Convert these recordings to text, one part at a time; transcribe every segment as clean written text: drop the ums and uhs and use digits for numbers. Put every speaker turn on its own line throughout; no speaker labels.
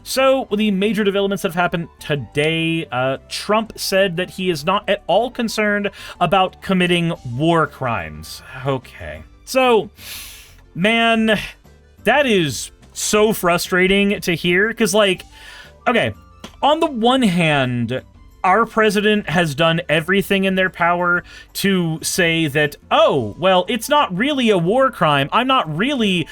So, with the major developments that have happened today, Trump said that he is not at all concerned about committing war crimes. Okay. So, man, that is so frustrating to hear, because, like, okay, on the one hand, our president has done everything in their power to say that, oh, well, it's not really a war crime. I'm not really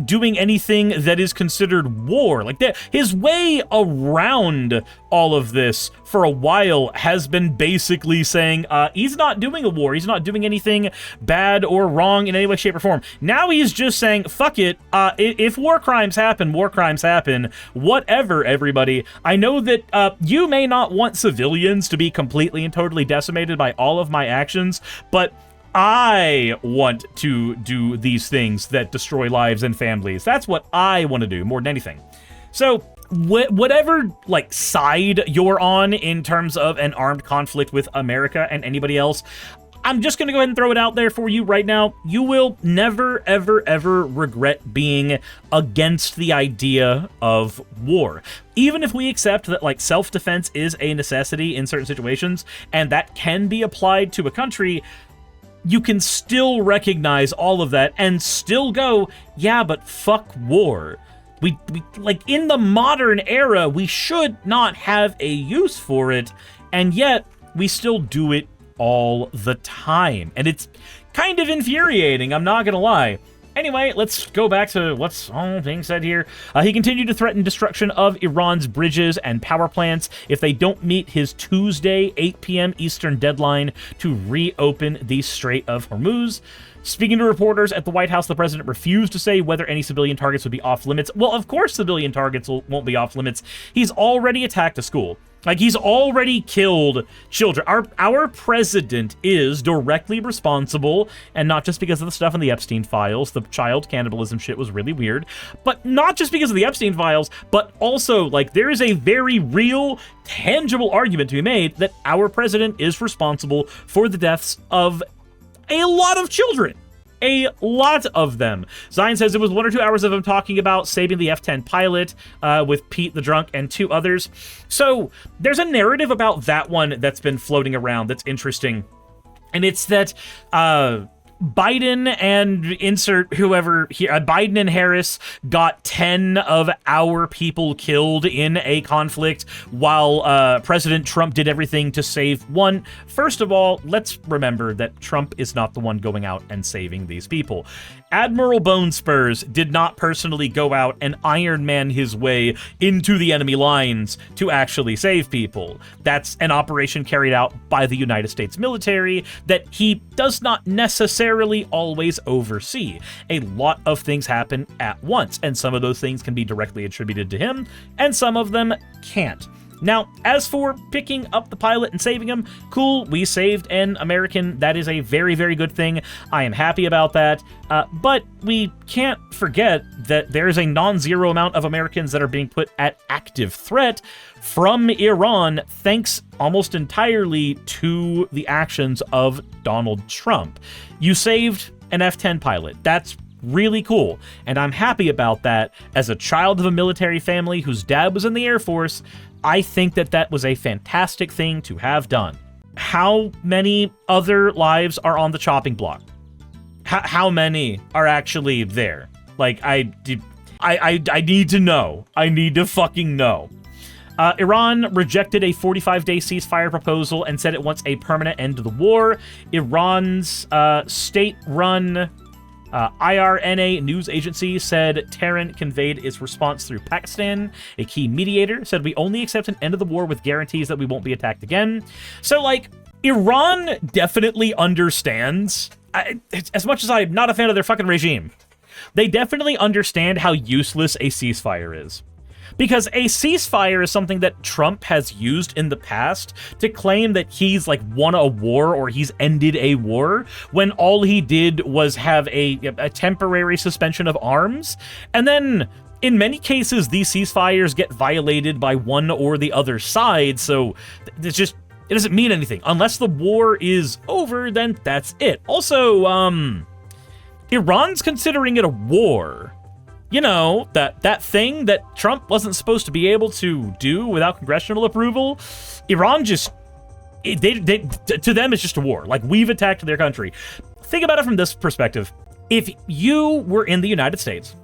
doing anything that is considered war. Like, his way around all of this for a while has been basically saying he's not doing a war. He's not doing anything bad or wrong in any way, shape, or form. Now he's just saying, fuck it. If war crimes happen, war crimes happen. Whatever, everybody. I know that you may not want civilians to be completely and totally decimated by all of my actions, but I want to do these things that destroy lives and families. That's what I want to do more than anything. So, whatever, like, side you're on in terms of an armed conflict with America and anybody else, I'm just going to go ahead and throw it out there for you right now. You will never, ever, ever regret being against the idea of war. Even if we accept that, like, self-defense is a necessity in certain situations, and that can be applied to a country, you can still recognize all of that and still go, yeah, but fuck war. We like, in the modern era, we should not have a use for it, and yet we still do it all the time. And it's kind of infuriating, I'm not gonna lie. Anyway, let's go back to what's all being said here. He continued to threaten destruction of Iran's bridges and power plants if they don't meet his Tuesday 8 p.m. Eastern deadline to reopen the Strait of Hormuz. Speaking to reporters at the White House, the president refused to say whether any civilian targets would be off limits. Well, of course civilian targets won't be off limits. He's already attacked a school. Like, he's already killed children. Our president is directly responsible, and not just because of the stuff in the Epstein files. The child cannibalism shit was really weird. But not just because of the Epstein files, but also, like, there is a very real, tangible argument to be made that our president is responsible for the deaths of a lot of children. A lot of them. Zion says it was 1 or 2 hours of him talking about saving the F-10 pilot with Pete the Drunk and 2 others. So there's a narrative about that one that's been floating around that's interesting. And it's that Biden and insert whoever here, Biden and Harris got 10 of our people killed in a conflict while President Trump did everything to save 1. First of all, let's remember that Trump is not the one going out and saving these people. Admiral Bone Spurs did not personally go out and Iron Man his way into the enemy lines to actually save people. That's an operation carried out by the United States military that he does not necessarily always oversee. A lot of things happen at once, and some of those things can be directly attributed to him, and some of them can't. Now, as for picking up the pilot and saving him, cool, we saved an American. That is a very, very good thing. I am happy about that. But we can't forget that there is a non-zero amount of Americans that are being put at active threat from Iran, thanks almost entirely to the actions of Donald Trump. You saved an F-10 pilot. That's really cool, and I'm happy about that. As a child of a military family whose dad was in the Air Force, I think that that was a fantastic thing to have done. How many other lives are on the chopping block? How many are actually there? Like, I need to know. I need to fucking know. Iran rejected a 45-day ceasefire proposal and said it wants a permanent end to the war. Iran's state-run IRNA news agency said Tehran conveyed its response through Pakistan. A key mediator said we only accept an end of the war with guarantees that we won't be attacked again. So, like, Iran definitely understands, as much as I'm not a fan of their fucking regime, they definitely understand how useless a ceasefire is. Because a ceasefire is something that Trump has used in the past to claim that he's, like, won a war or he's ended a war, when all he did was have a temporary suspension of arms. And then, in many cases, these ceasefires get violated by one or the other side, so it's just, it doesn't mean anything. Unless the war is over, then that's it. Also, Iran's considering it a war. You know, that thing that Trump wasn't supposed to be able to do without congressional approval, Iran just, to them, it's just a war. Like, we've attacked their country. Think about it from this perspective. If you were in the United States,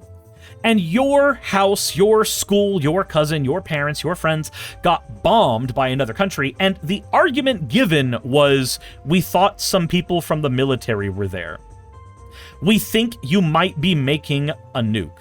and your house, your school, your cousin, your parents, your friends got bombed by another country, and the argument given was, we thought some people from the military were there. We think you might be making a nuke.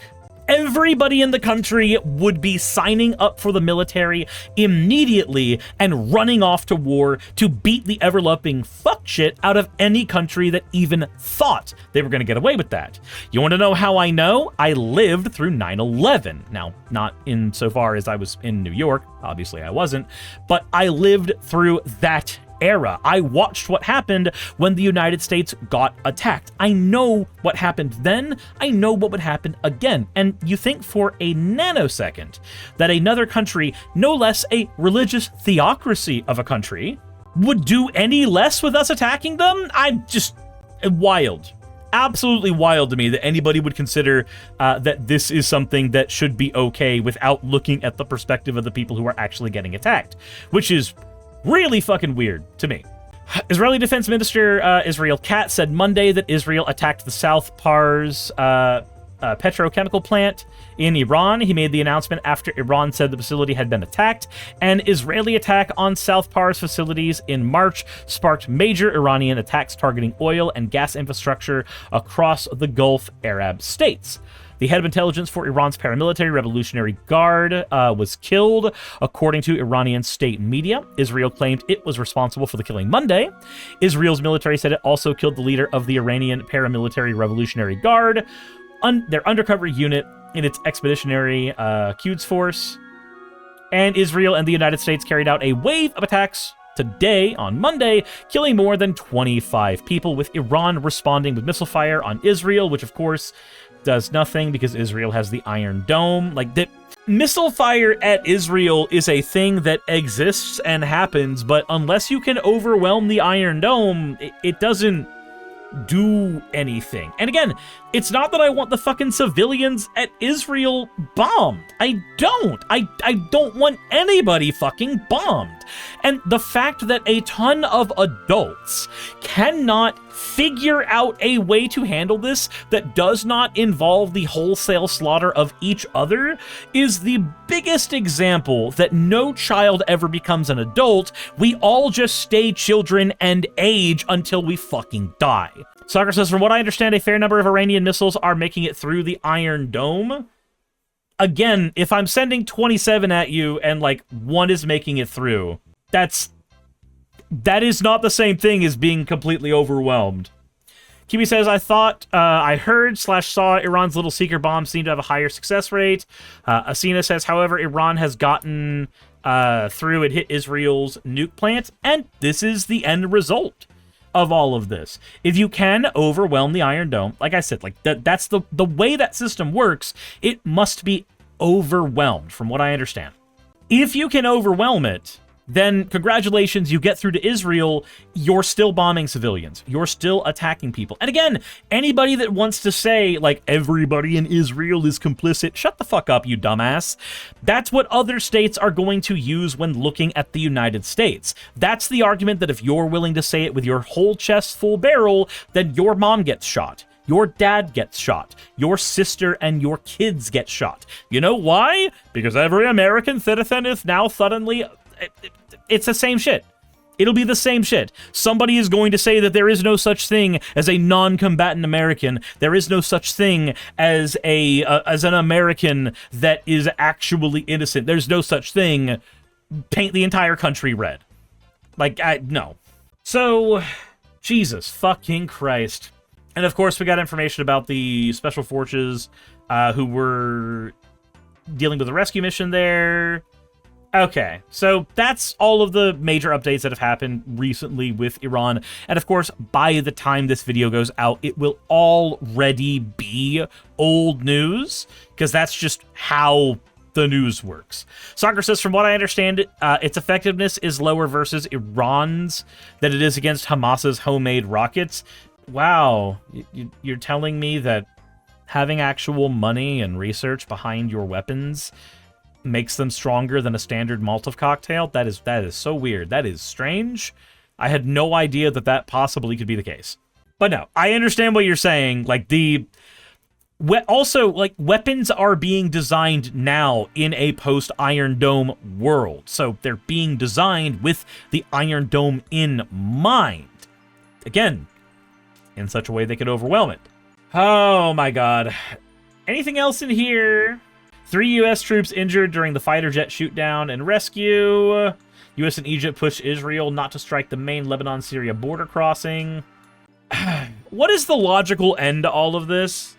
Everybody in the country would be signing up for the military immediately and running off to war to beat the ever-loving fuck shit out of any country that even thought they were going to get away with that. You want to know how I know? I lived through 9/11. Now, not insofar as I was in New York, obviously I wasn't, but I lived through that era. I watched what happened when the United States got attacked. I know what happened then. I know what would happen again. And you think for a nanosecond that another country, no less a religious theocracy of a country, would do any less with us attacking them? I'm just wild. Absolutely wild to me that anybody would consider that this is something that should be okay without looking at the perspective of the people who are actually getting attacked, which is really fucking weird to me. Israeli Defense Minister Israel Katz said Monday that Israel attacked the South Pars petrochemical plant in Iran. He made the announcement after Iran said the facility had been attacked. An Israeli attack on South Pars facilities in March sparked major Iranian attacks targeting oil and gas infrastructure across the Gulf Arab states. The head of intelligence for Iran's paramilitary Revolutionary Guard was killed, according to Iranian state media. Israel claimed it was responsible for the killing Monday. Israel's military said it also killed the leader of the Iranian paramilitary Revolutionary Guard, their undercover unit in its expeditionary Quds force. And Israel and the United States carried out a wave of attacks today, on Monday, killing more than 25 people, with Iran responding with missile fire on Israel, which, of course, does nothing because Israel has the Iron Dome. Like, the missile fire at Israel is a thing that exists and happens, but unless you can overwhelm the Iron Dome, it doesn't do anything. And again, it's not that I want the fucking civilians at Israel bombed. I don't. I don't want anybody fucking bombed. And the fact that a ton of adults cannot figure out a way to handle this that does not involve the wholesale slaughter of each other is the biggest example that no child ever becomes an adult. We all just stay children and age until we fucking die. Soccer says, from what I understand, a fair number of Iranian missiles are making it through the Iron Dome. Again, if I'm sending 27 at you and, like, one is making it through, that is not the same thing as being completely overwhelmed. Kiwi says, I thought I heard/saw Iran's little seeker bomb seemed to have a higher success rate. Asina says, however, Iran has gotten through. It hit Israel's nuke plant, and this is the end result of all of this. If you can overwhelm the Iron Dome, like I said, like that's the way that system works, it must be overwhelmed, from what I understand. If you can overwhelm it, then congratulations, you get through to Israel. You're still bombing civilians. You're still attacking people. And again, anybody that wants to say, like, everybody in Israel is complicit, shut the fuck up, you dumbass. That's what other states are going to use when looking at the United States. That's the argument that if you're willing to say it with your whole chest full barrel, then your mom gets shot. Your dad gets shot. Your sister and your kids get shot. You know why? Because every American citizen is now suddenly... It's the same shit. It'll be the same shit. Somebody is going to say that there is no such thing as a non-combatant American. There is no such thing as an American that is actually innocent. There's no such thing. Paint the entire country red. Like, no. So, Jesus fucking Christ. And of course, we got information about the special forces who were dealing with a rescue mission there. Okay, so that's all of the major updates that have happened recently with Iran. And of course, by the time this video goes out, it will already be old news, because that's just how the news works. Soccer says, from what I understand, its effectiveness is lower versus Iran's than it is against Hamas's homemade rockets. Wow, you're telling me that having actual money and research behind your weapons makes them stronger than a standard Molotov cocktail. That is so weird. That is strange. I had no idea that that possibly could be the case. But no, I understand what you're saying. Like, also, like, weapons are being designed now in a post-Iron Dome world. So they're being designed with the Iron Dome in mind. Again, in such a way they could overwhelm it. Oh my god. Anything else in here? 3 U.S. troops injured during the fighter jet shootdown and rescue. U.S. and Egypt push Israel not to strike the main Lebanon-Syria border crossing. What is the logical end to all of this?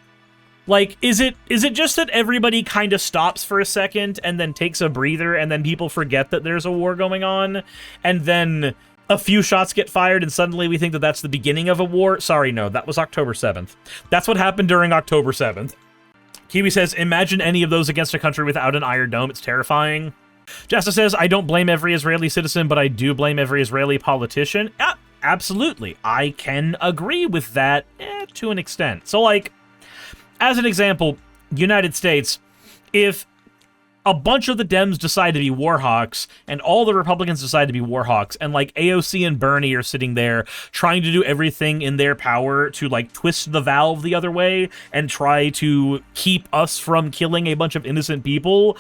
Like, is it just that everybody kind of stops for a second and then takes a breather and then people forget that there's a war going on? And then a few shots get fired and suddenly we think that that's the beginning of a war? Sorry, no, that was October 7th. That's what happened during October 7th. Kiwi says, imagine any of those against a country without an Iron Dome. It's terrifying. Jessa says, I don't blame every Israeli citizen, but I do blame every Israeli politician. Absolutely. I can agree with that to an extent. So, like, as an example, United States, if a bunch of the Dems decide to be warhawks, and all the Republicans decide to be warhawks, and, like, AOC and Bernie are sitting there trying to do everything in their power to, like, twist the valve the other way and try to keep us from killing a bunch of innocent people,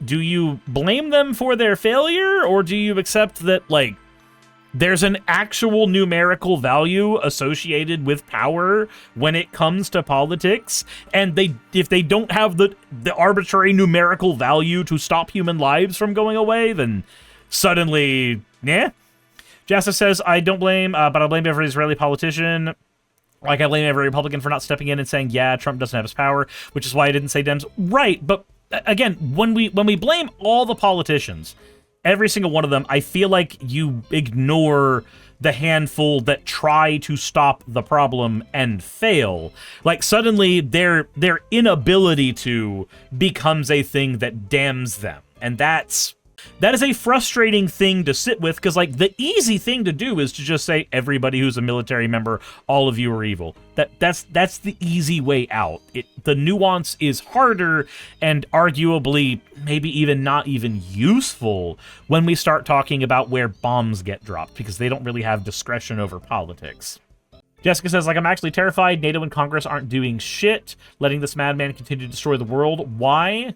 do you blame them for their failure, or do you accept that, like, there's an actual numerical value associated with power when it comes to politics, and if they don't have the arbitrary numerical value to stop human lives from going away, then suddenly, yeah. Jassa says, I don't blame, but I blame every Israeli politician. Like, I blame every Republican for not stepping in and saying, yeah, Trump doesn't have his power, which is why I didn't say Dems. Right, but again, when we blame all the politicians, every single one of them, I feel like you ignore the handful that try to stop the problem and fail. Like, suddenly their inability to becomes a thing that damns them. And that is a frustrating thing to sit with, because, like, the easy thing to do is to just say, everybody who's a military member, all of you are evil. That's the easy way out. The nuance is harder and arguably maybe even not even useful when we start talking about where bombs get dropped, because they don't really have discretion over politics. Jessica says, like, I'm actually terrified. NATO and Congress aren't doing shit, letting this madman continue to destroy the world. Why?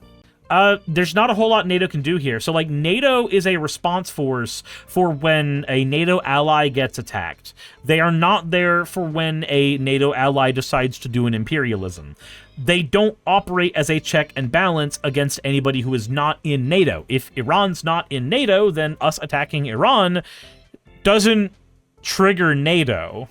There's not a whole lot NATO can do here. So, like, NATO is a response force for when a NATO ally gets attacked. They are not there for when a NATO ally decides to do an imperialism. They don't operate as a check and balance against anybody who is not in NATO. If Iran's not in NATO, then us attacking Iran doesn't trigger NATO.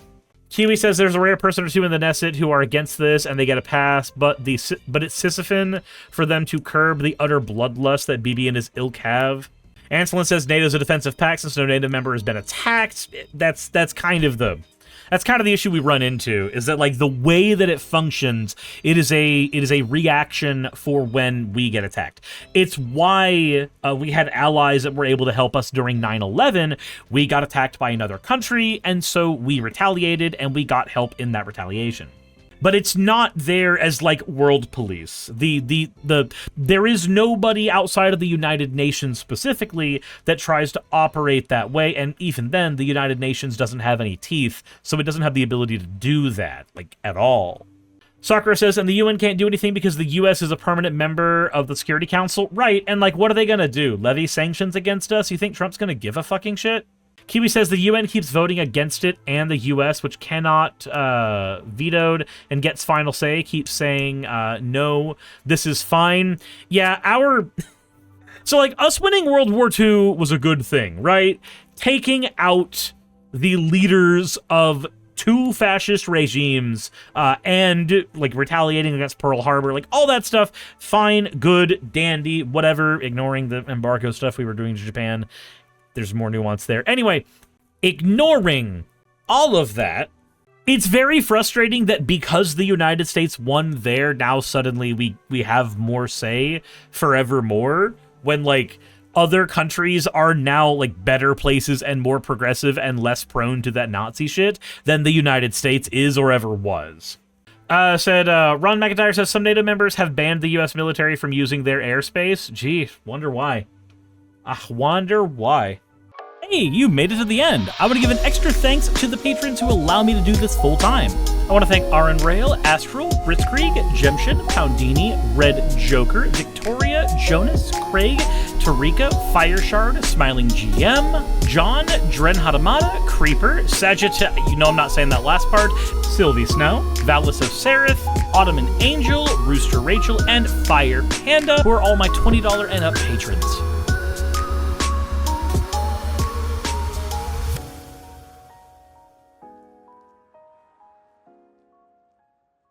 Kiwi says there's a rare person or two in the Knesset who are against this, and they get a pass, but it's Sisyphon for them to curb the utter bloodlust that Bibi and his ilk have. Anselin says NATO's a defensive pact since no NATO member has been attacked. That's kind of the issue we run into, is that, like, the way that it functions, it is a reaction for when we get attacked. It's why we had allies that were able to help us during 9/11. We got attacked by another country, and so we retaliated, and we got help in that retaliation. But it's not there as, like, world police. There is nobody outside of the United Nations specifically that tries to operate that way, and even then, the United Nations doesn't have any teeth, so it doesn't have the ability to do that, like, at all. Sakura says, and the UN can't do anything because the US is a permanent member of the Security Council. Right, and, like, what are they gonna do? Levy sanctions against us? You think Trump's gonna give a fucking shit? Kiwi says the UN keeps voting against it, and the US, which cannot vetoed and gets final say, keeps saying, no, this is fine. Yeah, so, like, us winning World War II was a good thing, right? Taking out the leaders of two fascist regimes, and, like, retaliating against Pearl Harbor, like, all that stuff, fine, good, dandy, whatever, ignoring the embargo stuff we were doing to Japan. There's more nuance there. Anyway, ignoring all of that, it's very frustrating that because the United States won there, now suddenly we have more say forevermore, when, like, other countries are now, like, better places and more progressive and less prone to that Nazi shit than the United States is or ever was. Said, Ron McIntyre says some NATO members have banned the U.S. military from using their airspace. Gee, wonder why. I wonder why. Hey, you made it to the end. I want to give an extra thanks to the patrons who allow me to do this full time. I want to thank Aaron Rail, Astral, Britzkrieg, Jemshin, Poundini, Red Joker, Victoria, Jonas, Craig, Tarika, Fireshard, Smiling GM, John, Dren Hadamada, Creeper, Sagitta, you know I'm not saying that last part, Sylvie Snow, Valis of Seraph, Ottoman Angel, Rooster Rachel, and Fire Panda, who are all my $20 and up patrons.